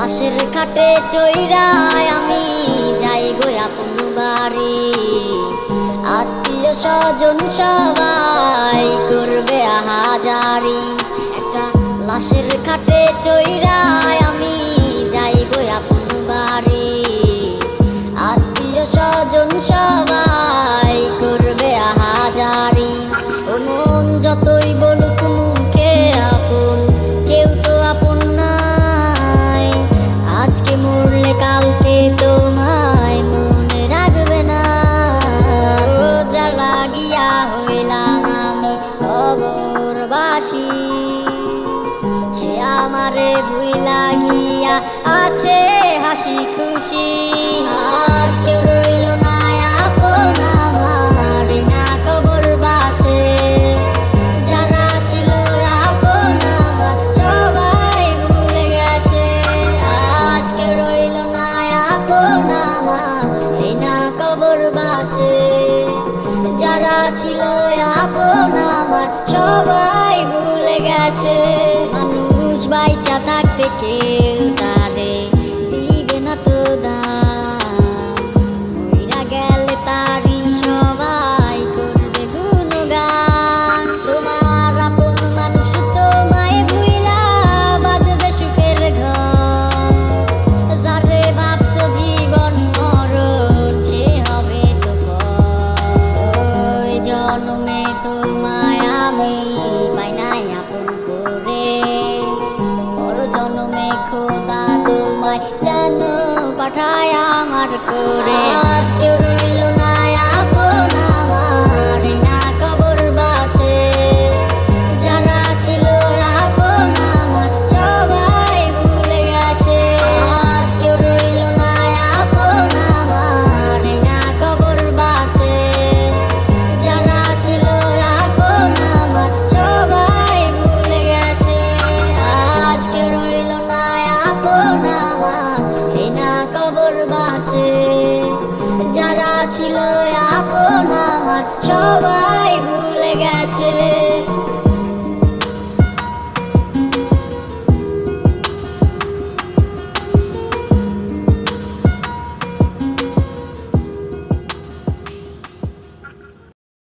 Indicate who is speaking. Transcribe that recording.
Speaker 1: লাশের খাটে চইরায় আমি যাই গো আপন বাড়ি। আত্মীয় স্বজন সবাই করবে আহাজারি। একটা লাশের খাটে চইরায় আমি যাই গো আপন বাড়ি। আত্মীয় স্বজন সবাই করবে আহাজারি। ও মন যতই বলুক মুখে আপন, কেউ তো আপন নাই। আজকে মরলে কালকে তোমায় মনে রাখবে না। ও যা লাগিয়া হইলাম আমি কবরবাসী, সে আমারে ভুইলা গিয়া আছে হাসি খুশি। আজকে রইল না আপন আমার না কবরবাসে। যারা ছিল আপন আমার সবাই ভুলে গেছে। আজকে রইল না আপন আমার এই না কবরবাসে। যারা ছিল আপন আমার সবাই ভুলে গেছে। মানুষ বাইচা থাকতে কেউ তারে দিবে না তো দাম। মইরা গেলে তারি সবাই করবে গুণগান। তোমার আপন মানুষ তোমায় ভুইলা বাঁধবে সুখের ঘর। যারে ভাবছো জীবন মরণ সে হবে তো পর। ওই জন্মে তোমায় আমি পাই নাই আপন করে। জন্মে খোদা তোমায় যেন পাঠায় আমার করে। আজকে রইল না আপন আমার না কবরবাসে। যারা ছিল আপন আমার সবাই ভুলে গেছে। আজকে রইল না আপন আমার না কবরবাসে। যারা ছিল আপন আমার সবাই ভুলে গেছে। আজকে রইল না আপন আমার এই না কবরবাসে। যারা ছিল আপন আমার সবাই ভুলে গেছে।